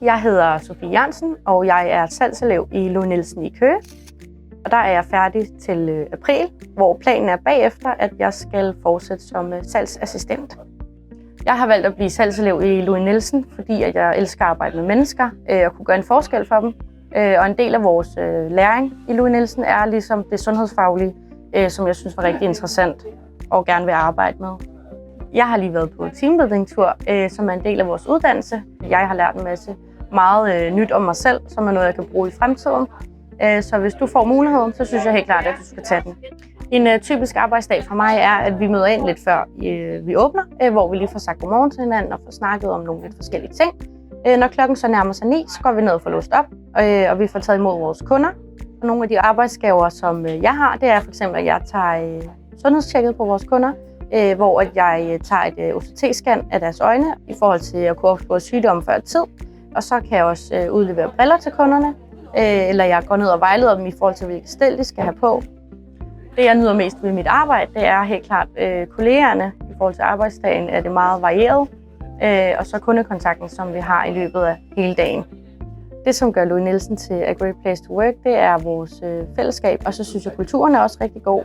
Jeg hedder Sofie Jørgensen, og jeg er salgselev i Louis Nielsen i Køge. Og der er jeg færdig til april, hvor planen er bagefter, at jeg skal fortsætte som salgsassistent. Jeg har valgt at blive salgselev i Louis Nielsen, fordi jeg elsker at arbejde med mennesker og kunne gøre en forskel for dem. Og en del af vores læring i Louis Nielsen er ligesom det sundhedsfaglige, som jeg synes var rigtig interessant og gerne vil arbejde med. Jeg har lige været på teambuilding-tur, som er en del af vores uddannelse. Jeg har lært en masse meget nyt om mig selv, som er noget, jeg kan bruge i fremtiden. Så hvis du får muligheden, så synes jeg helt klart, at du skal tage den. En typisk arbejdsdag for mig er, at vi møder ind lidt før vi åbner, hvor vi lige får sagt godmorgen til hinanden og får snakket om nogle lidt forskellige ting. Når klokken så nærmer sig 9, så går vi ned og får låst op, og vi får taget imod vores kunder. Og nogle af de arbejdsgaver, som jeg har, det er for eksempel, at jeg tager sundhedstjekket på vores kunder, hvor jeg tager et OCT-scan af deres øjne i forhold til at kunne opspore sygdomme før tid. Og så kan jeg også udlevere briller til kunderne, eller jeg går ned og vejleder dem i forhold til, hvilke stel de skal have på. Det, jeg nyder mest ved mit arbejde, det er helt klart kollegerne. I forhold til arbejdsdagen er det meget varieret, og så kundekontakten, som vi har i løbet af hele dagen. Det, som gør Louis Nielsen til A Great Place to Work, det er vores fællesskab, og så synes jeg, at kulturen er også rigtig god.